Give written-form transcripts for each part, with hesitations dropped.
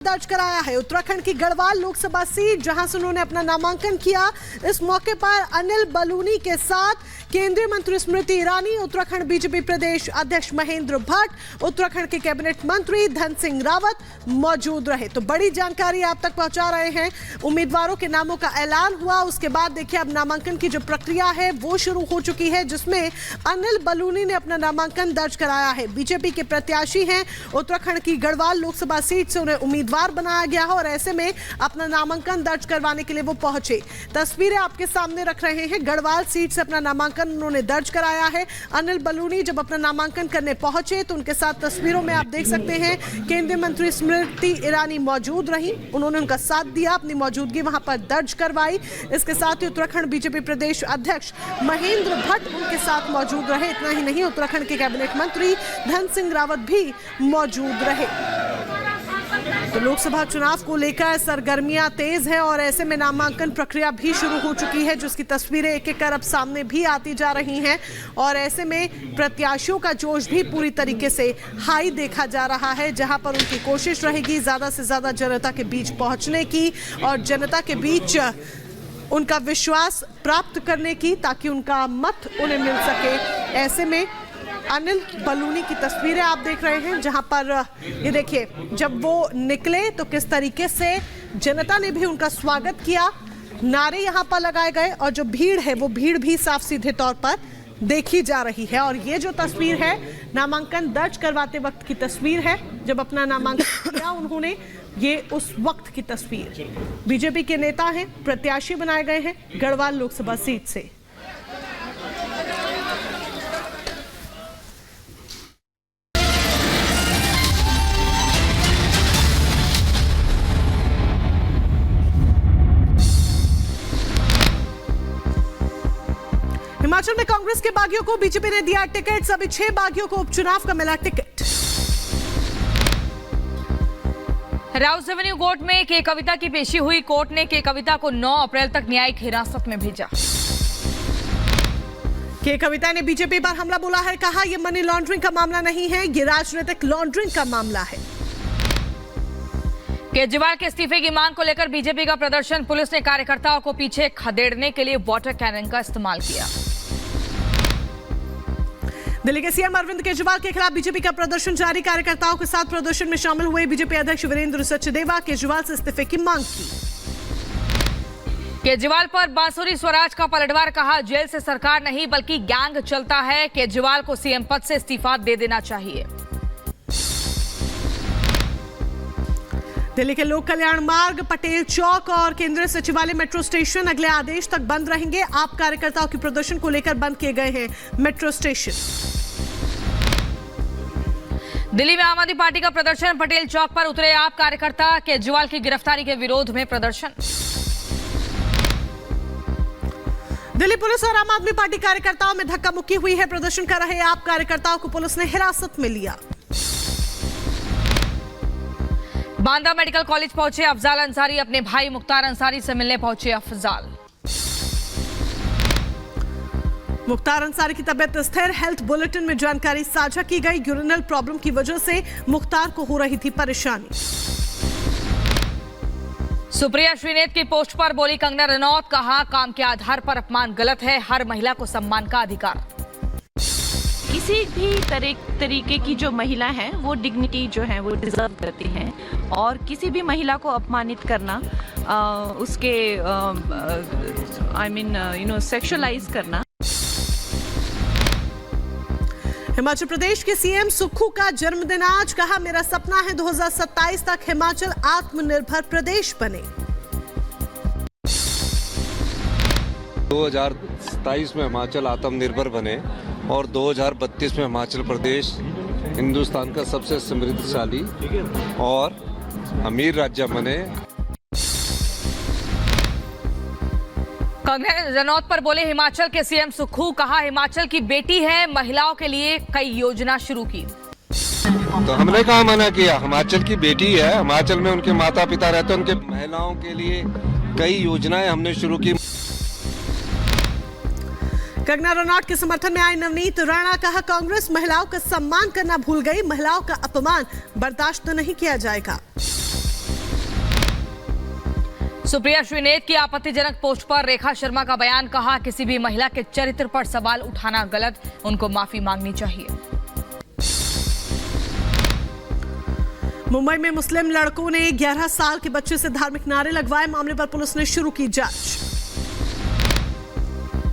दर्ज कराया है। उत्तराखंड की गढ़वाल लोकसभा सीट जहां से उन्होंने अपना नामांकन किया। इस मौके पर अनिल बलूनी के साथ केंद्रीय मंत्री स्मृति ईरानी, उत्तराखंड बीजेपी प्रदेश अध्यक्ष महेंद्र भट्ट, उत्तराखंड के कैबिनेट मंत्री धन सिंह रावत मौजूद रहे। तो बड़ी जानकारी आप तक पहुंचा रहे हैं। उम्मीदवारों के नामों का ऐलान हुआ, उसके बाद देखिए अब नामांकन की जो प्रक्रिया है वो शुरू हो चुकी है, जिसमें अनिल बलूनी ने अपना नामांकन दर्ज कराया है। बीजेपी के प्रत्याशी हैं, उत्तराखंड की गढ़वाल लोकसभा सीट से उन्हें उम्मीदवार बनाया गया है और ऐसे में अपना नामांकन दर्ज करवाने के लिए वो पहुंचे। तस्वीरें आपके सामने रख रहे हैं। गढ़वाल सीट से अपना नामांकन उन्होंने दर्ज कराया है। अनिल बलूनी जब अपना नामांकन करने पहुंचे तो उनके साथ तस्वीरों में आप देख सकते हैं केंद्रीय मंत्री स्मृति ईरानी मौजूद रही। उन्होंने उनका साथ दिया, अपनी मौजूदगी वहां पर दर्ज करवाई। इसके साथ ही उत्तराखंड बीजेपी प्रदेश अध्यक्ष महेंद्र भट्ट उनके साथ मौजूद रहे। इतना ही नहीं, उत्तराखंड के कैबिनेट मंत्री धन सिंह रावत भी मौजूद रहे। तो लोकसभा चुनाव को लेकर सरगर्मियां तेज हैं और ऐसे में नामांकन प्रक्रिया भी शुरू हो चुकी है, जिसकी तस्वीरें एक एक कर अब सामने भी आती जा रही हैं और ऐसे में प्रत्याशियों का जोश भी पूरी तरीके से हाई देखा जा रहा है, जहां पर उनकी कोशिश रहेगी ज्यादा से ज्यादा जनता के बीच पहुंचने की और जनता के बीच उनका विश्वास प्राप्त करने की, ताकि उनका मत उन्हें मिल सके। ऐसे में अनिल बलूनी की तस्वीरें आप देख रहे हैं, जहां पर ये देखिए जब वो निकले तो किस तरीके से जनता ने भी उनका स्वागत किया, नारे यहां पर लगाए गए और जो भीड़ है वो भीड़ भी साफ सीधे तौर पर देखी जा रही है। और ये जो तस्वीर है नामांकन दर्ज करवाते वक्त की तस्वीर है, जब अपना नामांकन किया उन्होंने, ये उस वक्त की तस्वीर। बीजेपी के नेता हैं, प्रत्याशी बनाए गए हैं गढ़वाल लोकसभा सीट से। हिमाचल में कांग्रेस के बागियों को बीजेपी ने दिया टिकट। सभी 6 बागियों को उपचुनाव का मिला टिकट। राउस एवेन्यू कोर्ट में के कविता की पेशी हुई। कोर्ट ने के कविता को 9 अप्रैल तक न्यायिक हिरासत में भेजा। के कविता ने बीजेपी पर हमला बोला है, कहा यह मनी लॉन्ड्रिंग का मामला नहीं है, यह राजनीतिक लॉन्ड्रिंग का मामला है। केजरीवाल के इस्तीफे की मांग को लेकर बीजेपी का प्रदर्शन। पुलिस ने कार्यकर्ताओं को पीछे खदेड़ने के लिए वाटर कैनन का इस्तेमाल किया। दिल्ली के सीएम अरविंद केजरीवाल के खिलाफ बीजेपी का प्रदर्शन जारी। कार्यकर्ताओं के साथ प्रदर्शन में शामिल हुए बीजेपी अध्यक्ष वीरेंद्र सचदेवा। केजरीवाल से इस्तीफे की मांग की। केजरीवाल पर बांसुरी स्वराज का पलटवार, कहा जेल से सरकार नहीं बल्कि गैंग चलता है। केजरीवाल को सीएम पद से इस्तीफा दे देना चाहिए। दिल्ली के लोक कल्याण मार्ग, पटेल चौक और केंद्रीय सचिवालय मेट्रो स्टेशन अगले आदेश तक बंद रहेंगे। आप कार्यकर्ताओं के प्रदर्शन को लेकर बंद किए गए हैं मेट्रो स्टेशन। दिल्ली में आम आदमी पार्टी का प्रदर्शन। पटेल चौक पर उतरे आप कार्यकर्ता। केजरीवाल की गिरफ्तारी के विरोध में प्रदर्शन। दिल्ली पुलिस और आम आदमी पार्टी कार्यकर्ताओं में धक्का मुक्की हुई है। प्रदर्शन कर रहे आप कार्यकर्ताओं को पुलिस ने हिरासत में लिया। बांदा मेडिकल कॉलेज पहुंचे अफजाल अंसारी। अपने भाई मुख्तार अंसारी से मिलने पहुंचे अफजाल। मुख्तार अंसारी की तबीयत स्थिर। हेल्थ बुलेटिन में जानकारी साझा की गई। यूरिनल प्रॉब्लम की वजह से मुख्तार को हो रही थी परेशानी। सुप्रिया श्रीनेत की पोस्ट पर बोली कंगना रनौत, कहा काम के आधार पर अपमान गलत है, हर महिला को सम्मान का अधिकार। किसी भी तरीके की जो महिला है वो डिग्निटी जो है वो डिजर्व करती हैं और किसी भी महिला को अपमानित करना, उसके सेक्सुअलाइज करना। हिमाचल प्रदेश के सीएम सुक्खू का जन्मदिन आज। कहा मेरा सपना है 2027 तक हिमाचल आत्मनिर्भर प्रदेश बने। 2027 में हिमाचल आत्मनिर्भर बने और 2032 में हिमाचल प्रदेश हिंदुस्तान का सबसे समृद्धशाली और अमीर राज्य बने। कंगना रनौत पर बोले हिमाचल के सीएम सुक्खू, कहा हिमाचल की बेटी है, महिलाओं के लिए कई योजना शुरू की। तो हमने कहा मना किया, हिमाचल की बेटी है, हिमाचल में उनके माता पिता रहते हैं, उनके महिलाओं के लिए कई योजनाएं हमने शुरू की। कंगना रनौत के समर्थन में आई नवनीत राणा। कहा कांग्रेस महिलाओं का सम्मान करना भूल गई, महिलाओं का अपमान बर्दाश्त नहीं किया जाएगा। सुप्रिया श्रीनेत की आपत्तिजनक पोस्ट पर रेखा शर्मा का बयान, कहा किसी भी महिला के चरित्र पर सवाल उठाना गलत, उनको माफी मांगनी चाहिए। मुंबई में मुस्लिम लड़कों ने 11 साल के बच्चे से धार्मिक नारे लगवाए, मामले पर पुलिस ने शुरू की जांच।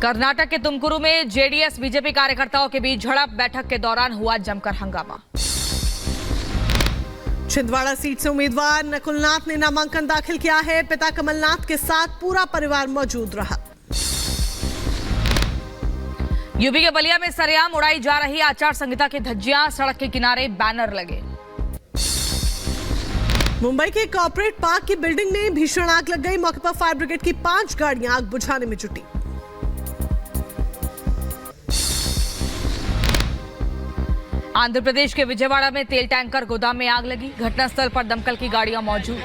कर्नाटक के तुमकुरु में जेडीएस बीजेपी कार्यकर्ताओं के बीच झड़प, बैठक के दौरान हुआ जमकर हंगामा। छिंदवाड़ा सीट से उम्मीदवार नकुलनाथ ने नामांकन दाखिल किया है, पिता कमलनाथ के साथ पूरा परिवार मौजूद रहा। यूपी के बलिया में सरेआम उड़ाई जा रही आचार संहिता की धज्जियां, सड़क के किनारे बैनर लगे। मुंबई के कॉर्पोरेट पार्क की बिल्डिंग में भीषण आग लग गई, मौके पर फायर ब्रिगेड की 5 गाड़ियां आग बुझाने में जुटी। आंध्र प्रदेश के विजयवाड़ा में तेल टैंकर गोदाम में आग लगी, घटनास्थल पर दमकल की गाड़ियां मौजूद।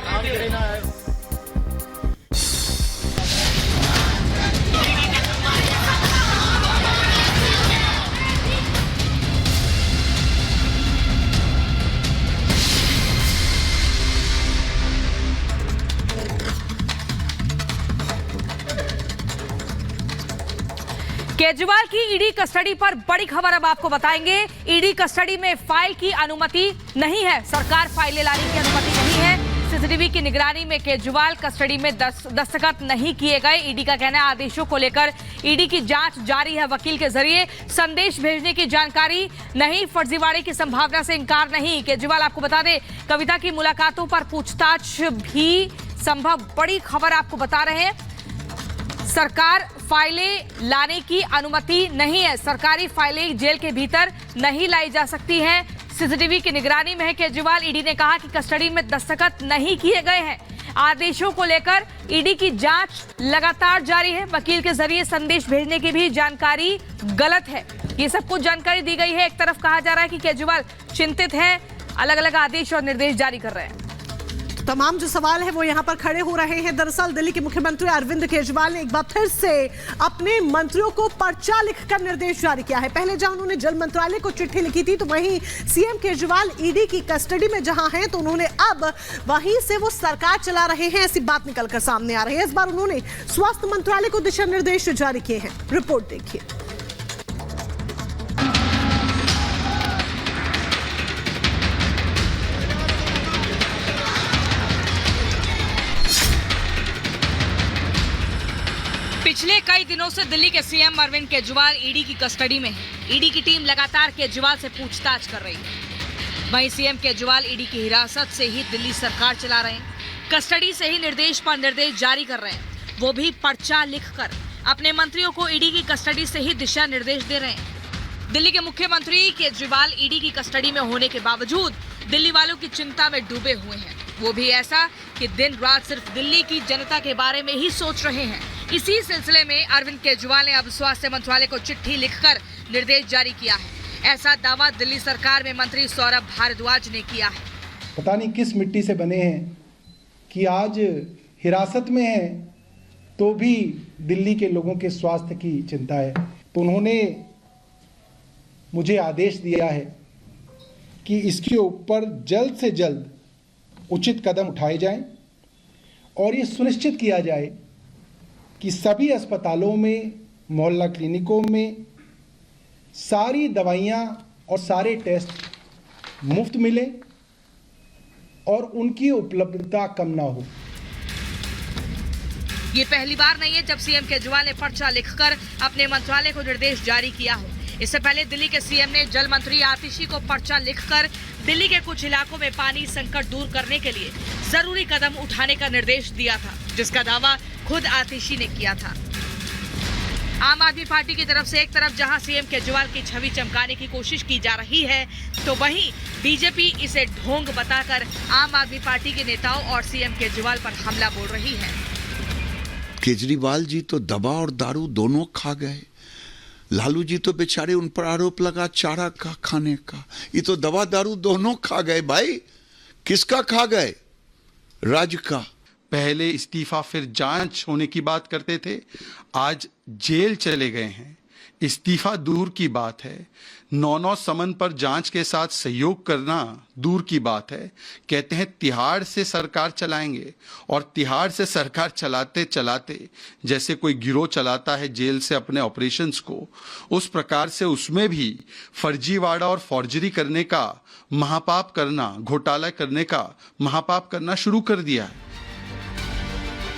केजरीवाल की ईडी कस्टडी पर बड़ी खबर अब आपको बताएंगे। ईडी कस्टडी में फाइल की अनुमति नहीं है, सरकार फाइलें लाने की अनुमति नहीं है। सीसीटीवी की निगरानी में केजरीवाल कस्टडी में दस्तखत नहीं किए गए। ईडी का कहना है आदेशों को लेकर ईडी की जांच जारी है। वकील के जरिए संदेश भेजने की जानकारी नहीं, फर्जीवाड़े की संभावना से इंकार नहीं। केजरीवाल आपको बता दें, कविता की मुलाकातों पर पूछताछ भी संभव। बड़ी खबर आपको बता रहे हैं, सरकार फाइलें लाने की अनुमति नहीं है, सरकारी फाइलें जेल के भीतर नहीं लाई जा सकती हैं। सीसीटीवी की निगरानी में है केजरीवाल। ईडी ने कहा कि कस्टडी में दस्तखत नहीं किए गए हैं। आदेशों को लेकर ईडी की जांच लगातार जारी है। वकील के जरिए संदेश भेजने की भी जानकारी गलत है। ये सब कुछ जानकारी दी गई है। एक तरफ कहा जा रहा है कि केजरीवाल चिंतित हैं, अलग अलग आदेश और निर्देश जारी कर रहे हैं। तमाम जो सवाल है वो यहाँ पर खड़े हो रहे हैं। दरअसल दिल्ली के मुख्यमंत्री अरविंद केजरीवाल ने एक बार फिर से अपने मंत्रियों को पर्चा लिखकर निर्देश जारी किया है। पहले जहां उन्होंने जल मंत्रालय को चिट्ठी लिखी थी, तो वहीं सीएम केजरीवाल ईडी की कस्टडी में जहां हैं, तो उन्होंने अब वहीं से वो सरकार चला रहे हैं, ऐसी बात निकलकर सामने आ रही है। इस बार उन्होंने स्वास्थ्य मंत्रालय को दिशा निर्देश जारी किए हैं। रिपोर्ट देखिए। पिछले कई दिनों से दिल्ली के सीएम अरविंद केजरीवाल ईडी की कस्टडी में हैं। ईडी की टीम लगातार केजरीवाल से पूछताछ कर रही है। वहीं सीएम केजरीवाल ईडी की हिरासत से ही दिल्ली सरकार चला रहे हैं, कस्टडी से ही निर्देश पर निर्देश जारी कर रहे हैं, वो भी पर्चा लिखकर। अपने मंत्रियों को ईडी की कस्टडी से ही दिशा निर्देश दे रहे हैं। दिल्ली के मुख्यमंत्री केजरीवाल ईडी की कस्टडी में होने के बावजूद दिल्ली वालों की चिंता में डूबे हुए हैं, वो भी ऐसा कि दिन रात सिर्फ दिल्ली की जनता के बारे में ही सोच रहे हैं। इसी सिलसिले में अरविंद केजरीवाल ने अब स्वास्थ्य मंत्रालय को चिट्ठी लिखकर निर्देश जारी किया है। ऐसा दावा दिल्ली सरकार में मंत्री सौरभ भारद्वाज ने किया है। पता नहीं किस मिट्टी से बने हैं कि आज हिरासत में हैं तो भी दिल्ली के लोगों के स्वास्थ्य की चिंता है। तो उन्होंने मुझे आदेश दिया है कि इसके ऊपर जल्द से जल्द उचित कदम उठाए जाएं और ये सुनिश्चित किया जाए कि सभी अस्पतालों में, मोहल्ला क्लिनिकों में सारी दवाइयाँ और सारे टेस्ट मुफ्त मिले और उनकी उपलब्धता कम ना हो। ये पहली बार नहीं है जब सीएम केजरीवाल ने पर्चा लिखकर अपने मंत्रालय को निर्देश जारी किया हो। इससे पहले दिल्ली के सीएम ने जल मंत्री आतिशी को पर्चा लिखकर दिल्ली के कुछ इलाकों में पानी संकट दूर करने के लिए जरूरी कदम उठाने का निर्देश दिया था, जिसका दावा खुद आतिशी ने किया था। आम आदमी पार्टी की तरफ से एक तरफ जहां सीएम केजरीवाल की छवि चमकाने की कोशिश की जा रही है, तो वहीं बीजेपी इसे ढोंग बताकर आम आदमी पार्टी के नेताओं और सीएम केजरीवाल पर हमला बोल रही है। केजरीवाल जी तो दवा और दारू दोनों खा गए। लालू जी तो बेचारे उन पर आरोप लगा चारा का खाने का, ये तो दवा दारू दोनों खा गए। भाई किसका खा गए? राज्य का। पहले इस्तीफा फिर जांच होने की बात करते थे, आज जेल चले गए हैं। इस्तीफा दूर की बात है, 9-9 समन पर जांच के साथ सहयोग करना दूर की बात है। कहते हैं तिहाड़ से सरकार चलाएंगे, और तिहाड़ से सरकार चलाते चलाते जैसे कोई गिरोह चलाता है जेल से अपने ऑपरेशंस को, उस प्रकार से उसमें भी फर्जीवाड़ा और फॉर्जरी करने का महापाप करना, घोटाला करने का महापाप करना शुरू कर दिया है।